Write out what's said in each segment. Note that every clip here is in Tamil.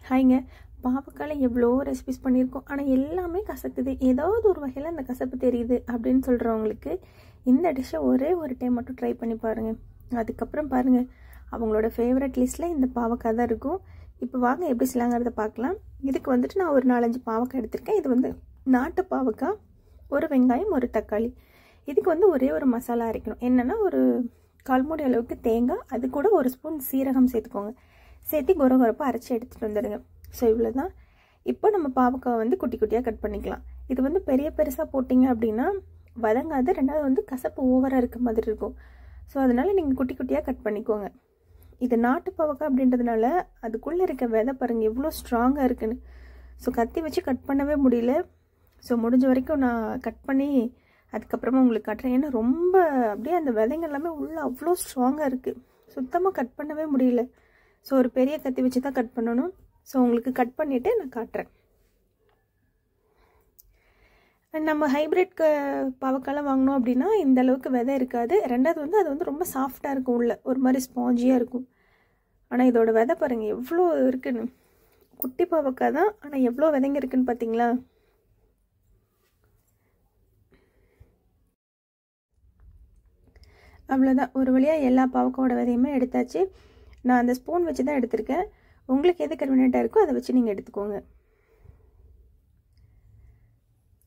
ஹாய்ங்க. பாவக்கால எவ்வளோ ரெசிபிஸ் பண்ணியிருக்கோம். ஆனால் எல்லாமே கசக்குது, ஏதாவது ஒரு வகையில் அந்த கசப்பு தெரியுது அப்படின்னு சொல்கிறவங்களுக்கு இந்த டிஷ்ஷை ஒரே ஒரு டைம் மட்டும் ட்ரை பண்ணி பாருங்கள். அதுக்கப்புறம் பாருங்கள், அவங்களோட ஃபேவரட் லிஸ்ட்டில் இந்த பாவக்காய் தான் இருக்கும். இப்போ வாங்க எப்படி செய்யலாங்கிறத பார்க்கலாம். இதுக்கு வந்துட்டு நான் ஒரு 4-5 பாவக்காய் எடுத்திருக்கேன். இது வந்து நாட்டு பாவக்காய், ஒரு வெங்காயம், ஒரு தக்காளி. இதுக்கு வந்து ஒரே ஒரு மசாலா அரைக்கணும். என்னென்னா ஒரு 1/4 மூடி அளவுக்கு தேங்காய், அது கூட 1 ஸ்பூன் சீரகம் சேர்த்துக்கோங்க. சேர்த்து கொரகொரப்பாக அரைச்சி எடுத்துகிட்டு வந்துடுங்க. ஸோ இவ்வளோ தான். இப்போ நம்ம பாவக்காவை வந்து குட்டி குட்டியாக கட் பண்ணிக்கலாம். இது வந்து பெருசாக போட்டிங்க அப்படின்னா வதங்காது, ரெண்டாவது வந்து கசப்பு ஓவராக இருக்க மாதிரி இருக்கும். ஸோ அதனால் நீங்கள் குட்டி குட்டியாக கட் பண்ணிக்கோங்க. இது நாட்டு பாவக்காய் அப்படின்றதுனால அதுக்குள்ளே இருக்க விதை பாருங்கள் எவ்வளோ ஸ்ட்ராங்காக இருக்குன்னு. ஸோ கத்தி வச்சு கட் பண்ணவே முடியல. ஸோ முடிஞ்ச வரைக்கும் நான் கட் பண்ணி அதுக்கப்புறமா உங்களுக்கு காட்டுறேன். ஏன்னா ரொம்ப அப்படியே அந்த விதைங்க எல்லாமே உள்ளே அவ்வளோ ஸ்ட்ராங்காக இருக்குது, சுத்தமாக கட் பண்ணவே முடியல. ஸோ ஒரு பெரிய கத்தி வச்சு தான் கட் பண்ணணும். ஸோ உங்களுக்கு கட் பண்ணிவிட்டு நான் காட்டுறேன். நம்ம ஹைப்ரிட் பாவக்காலாம் வாங்கினோம் அப்படின்னா இந்த அளவுக்கு விதை இருக்காது. ரெண்டாவது வந்து அது வந்து ரொம்ப சாஃப்டாக இருக்கும், உள்ள ஒரு மாதிரி ஸ்பாஞ்சியாக இருக்கும். ஆனால் இதோட விதை பாருங்கள் எவ்வளோ இருக்குன்னு. குட்டி பாவக்காய் தான், ஆனால் எவ்வளோ விதைங்க இருக்குன்னு பார்த்தீங்களா? அவ்வளோதான். ஒரு வழியாக எல்லா பாவக்காயோட விதையுமே எடுத்தாச்சு. நான் அந்த ஸ்பூன் வச்சு தான் எடுத்திருக்கேன். உங்களுக்கு எது கன்வீனியண்ட்டாக இருக்கோ அதை வச்சு நீங்கள் எடுத்துக்கோங்க.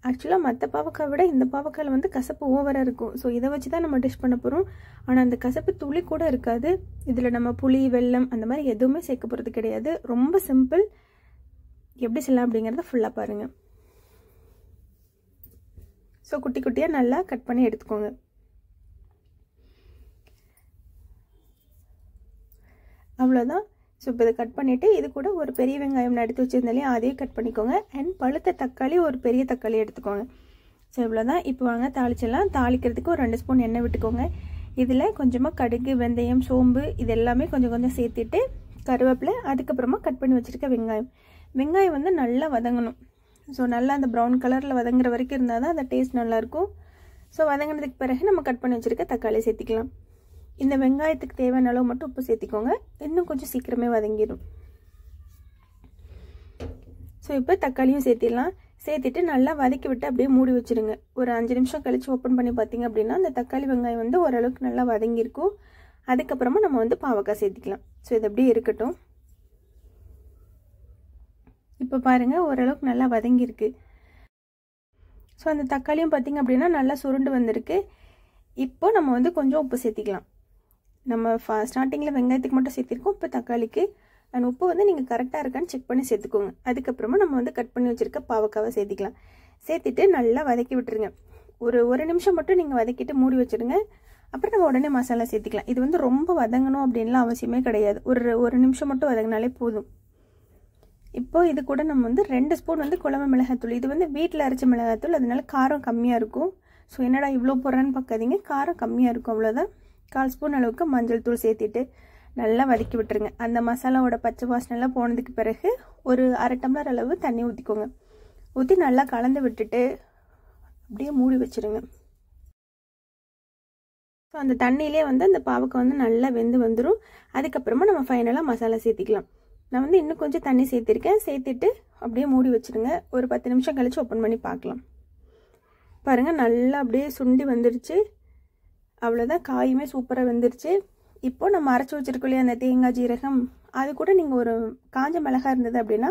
ஆக்சுவலாக மற்ற பாவக்காய் விட இந்த பாவக்காயில் வந்து கசப்பு ஓவராக இருக்கும். ஸோ இதை வச்சு தான் நம்ம டிஷ் பண்ண போகிறோம். ஆனால் அந்த கசப்பு துளி கூட இருக்காது. இதில் நம்ம புளி, வெல்லம் அந்த மாதிரி எதுவுமே சேர்க்க போகிறது கிடையாது. ரொம்ப சிம்பிள். எப்படி செய்யலாம் அப்படிங்கிறத ஃபுல்லாக பாருங்கள். ஸோ குட்டி குட்டியாக நல்லா கட் பண்ணி எடுத்துக்கோங்க. அவ்வளோதான். ஸோ இப்போ இதை கட் பண்ணிவிட்டு இது கூட ஒரு பெரிய வெங்காயம் எடுத்து வச்சுருந்தாலே அதையும் கட் பண்ணிக்கோங்க. அண்ட் பழுத்த தக்காளி, ஒரு பெரிய தக்காளி எடுத்துக்கோங்க. ஸோ இவ்வளோதான். இப்போ வாங்க தாளிச்சிடலாம். தாளிக்கிறதுக்கு ஒரு 2 ஸ்பூன் எண்ணெய் விட்டுக்கோங்க. இதில் கொஞ்சமாக கடுகு, வெந்தயம், சோம்பு இது எல்லாமே கொஞ்சம் கொஞ்சம் சேர்த்துட்டு கருவேப்பிலை, அதுக்கப்புறமா கட் பண்ணி வச்சுருக்க வெங்காயம். வெங்காயம் வந்து நல்லா வதங்கணும். ஸோ நல்லா அந்த ப்ரௌன் கலரில் வதங்குற வரைக்கும் இருந்தால் தான் அந்த டேஸ்ட் நல்லாயிருக்கும். ஸோ வதங்கினதுக்கு பிறகு நம்ம கட் பண்ணி வச்சுருக்க தக்காளி சேர்த்திக்கலாம். இந்த வெங்காயத்துக்கு தேவையான அளவு மட்டும் உப்பு சேர்த்திக்கோங்க. இன்னும் கொஞ்சம் சீக்கிரமே வதங்கிடும். ஸோ இப்போ தக்காளியும் சேர்த்திடலாம். சேர்த்துட்டு நல்லா வதக்கி விட்டு அப்படியே மூடி வச்சுருங்க. ஒரு 5 நிமிஷம் கழித்து ஓப்பன் பண்ணி பார்த்தீங்க அப்படின்னா அந்த தக்காளி வெங்காயம் வந்து ஓரளவுக்கு நல்லா வதங்கியிருக்கும். அதுக்கப்புறமா நம்ம வந்து பாவக்காய் சேர்த்திக்கலாம். ஸோ இது அப்படியே இருக்கட்டும். இப்போ பாருங்கள் ஓரளவுக்கு நல்லா வதங்கியிருக்கு. ஸோ அந்த தக்காளியும் பார்த்திங்க அப்படின்னா நல்லா சுருண்டு வந்திருக்கு. இப்போ நம்ம வந்து கொஞ்சம் உப்பு சேர்த்திக்கலாம். நம்ம ஸ்டார்டிங்கில் வெங்காயத்துக்கு மட்டும் சேர்த்திருக்கோம். இப்போ தக்காளிக்கு அண்ட் உப்பு வந்து நீங்கள் கரெக்டாக இருக்கான்னு செக் பண்ணி சேர்த்துக்கோங்க. அதுக்கப்புறமா நம்ம வந்து கட் பண்ணி வச்சுருக்க பாவக்காவை சேர்த்திக்கலாம். சேர்த்துட்டு நல்லா வதக்கி விட்டுருங்க. ஒரு நிமிஷம் மட்டும் நீங்கள் வதக்கிட்டு மூடி வச்சுருங்க. அப்புறம் நம்ம உடனே மசாலா சேர்த்திக்கலாம். இது வந்து ரொம்ப வதங்கணும் அப்படின்லாம் அவசியமே கிடையாது. ஒரு நிமிஷம் மட்டும் வதங்கினாலே போதும். இப்போது இது கூட நம்ம வந்து 2 ஸ்பூன் வந்து குழம்பு மிளகாத்தூள். இது வந்து வீட்டில் அரைச்ச மிளகாத்தூள், அதனால காரம் கம்மியாக இருக்கும். ஸோ என்னடா இவ்வளோ போடுறான்னு பார்க்காதீங்க, காரம் கம்மியாக இருக்கும், அவ்வளோதான். 1/4 ஸ்பூன் அளவுக்கு மஞ்சள் தூள் சேர்த்துட்டு நல்லா வதக்கி விட்டுருங்க. அந்த மசாலாவோட பச்சை வாசனைலாம் போனதுக்கு பிறகு ஒரு 1/2 டம்ளர் அளவு தண்ணி ஊற்றிக்கோங்க. ஊற்றி நல்லா கலந்து விட்டுட்டு அப்படியே மூடி வச்சுருங்க. ஸோ அந்த தண்ணியிலே வந்து அந்த பாவக்காய் வந்து நல்லா வெந்து வந்துடும். அதுக்கப்புறமா நம்ம ஃபைனலாக மசாலா சேர்த்திக்கலாம். நான் வந்து இன்னும் கொஞ்சம் தண்ணி சேர்த்திருக்கேன். சேர்த்துட்டு அப்படியே மூடி வச்சுருங்க. ஒரு 10 நிமிஷம் கழித்து ஓப்பன் பண்ணி பார்க்கலாம். பாருங்கள் நல்லா அப்படியே சுண்டி வந்துருச்சு. அவ்வளோதான், காயுமே சூப்பராக வெந்துருச்சு. இப்போது நம்ம அரைச்சி வச்சுருக்கோம் இல்லையா அந்த தேங்காய், ஜீரகம், அது கூட நீங்கள் ஒரு காஞ்ச மிளகாய் இருந்தது அப்படின்னா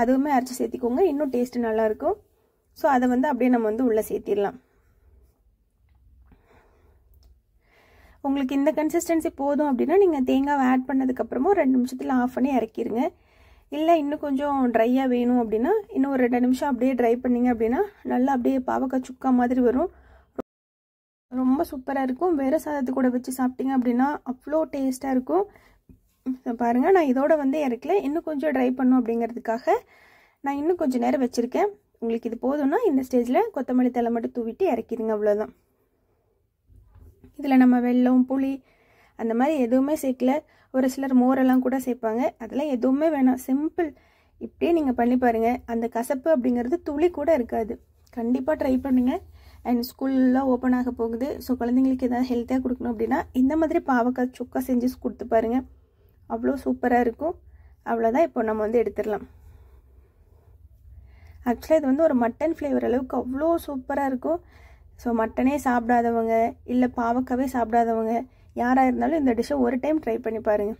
அதுவுமே அரைச்சி சேர்த்திக்கோங்க. இன்னும் டேஸ்ட்டு நல்லாயிருக்கும். ஸோ அதை வந்து அப்படியே நம்ம வந்து உள்ளே சேர்த்திடலாம். உங்களுக்கு இந்த கன்சிஸ்டன்சி போதும் அப்படின்னா நீங்கள் தேங்காவை ஆட் பண்ணதுக்கப்புறமா 2 நிமிஷத்தில் ஆஃப் பண்ணி இறக்கிடுங்க. இல்லை இன்னும் கொஞ்சம் ட்ரையாக வேணும் அப்படின்னா இன்னும் ஒரு 2 நிமிஷம் அப்படியே ட்ரை பண்ணிங்க அப்படின்னா நல்லா அப்படியே பாவக்காய் சுக்கா மாதிரி வரும். ரொம்ப சூப்பராக இருக்கும். வேறு சாதத்து கூட வச்சு சாப்பிட்டீங்க அப்படின்னா அவ்வளோ டேஸ்ட்டாக இருக்கும். பாருங்கள், நான் இதோட வந்து இறக்கல, இன்னும் கொஞ்சம் ட்ரை பண்ணும் அப்படிங்கிறதுக்காக நான் இன்னும் கொஞ்சம் நேரம் வச்சுருக்கேன். உங்களுக்கு இது போதும்னா இந்த ஸ்டேஜில் கொத்தமல்லி தழை மட்டும் தூவிட்டு இறக்கிடுங்க, அவ்வளோதான். இதில் நம்ம வெல்லம், புளி அந்த மாதிரி எதுவுமே சேர்க்கல. ஒரு சிலர் மோரெல்லாம் கூட சேர்ப்பாங்க. அதெல்லாம் எதுவுமே வேணாம், சிம்பிள். இப்படியே நீங்கள் பண்ணி பாருங்கள். அந்த கசப்பு அப்படிங்கிறது துளி கூட இருக்காது. கண்டிப்பாக ட்ரை பண்ணுங்கள். அண்ட் ஸ்கூல்லாம் ஓப்பன் ஆக போகுது. ஸோ குழந்தைங்களுக்கு எதாவது ஹெல்த்தியாக கொடுக்கணும் அப்படின்னா இந்த மாதிரி பாவக்காய் சுக்கா செஞ்சு கொடுத்து பாருங்கள். அவ்வளோ சூப்பராக இருக்கும். அவ்வளோதான். இப்போ நம்ம வந்து எடுத்துடலாம். ஆக்சுவலாக இது வந்து ஒரு மட்டன் ஃப்ளேவர் அளவுக்கு அவ்வளோ சூப்பராக இருக்கும். ஸோ மட்டனே சாப்பிடாதவங்க இல்லை பாவக்காவே சாப்பிடாதவங்க யாராக இருந்தாலும் இந்த டிஷ்ஷை ஒரு டைம் ட்ரை பண்ணி பாருங்கள்.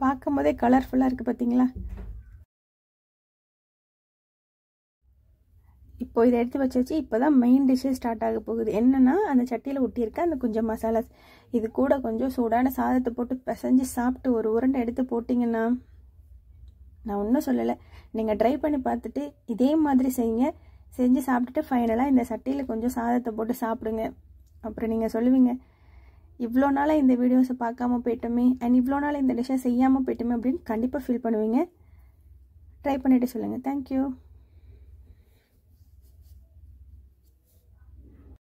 பார்க்கும் போதே கலர்ஃபுல்லாக இருக்குது பார்த்தீங்களா? இப்போ இதை எடுத்து வச்சாச்சு. இப்போ தான் மெயின் டிஷ்ஷே ஸ்டார்ட் ஆக போகுது. என்னென்னா அந்த சட்டியில் ஒட்டியிருக்க அந்த கொஞ்சம் மசாலாஸ், இது கூட கொஞ்சம் சூடான சாதத்தை போட்டு பிசைஞ்சு சாப்பிட்டு ஒரு உருண்டை எடுத்து போட்டிங்கன்னா, நான் ஒன்றும் சொல்லலை, நீங்கள் ட்ரை பண்ணி பார்த்துட்டு இதே மாதிரி செய்யுங்க. செஞ்சு சாப்பிட்டுட்டு ஃபைனலாக இந்த சட்டியில் கொஞ்சம் சாதத்தை போட்டு சாப்பிடுங்க. அப்புறம் நீங்கள் சொல்லுவீங்க, இவ்வளோ நாளாக இந்த வீடியோஸை பார்க்காம போயிட்டோமே அண்ட் இவ்வளோ நாள் இந்த டிஷ்ஷை செய்யாமல் போயிட்டோமே அப்படின்னு கண்டிப்பாக ஃபீல் பண்ணுவீங்க. ட்ரை பண்ணிவிட்டு சொல்லுங்கள். தேங்க்யூ.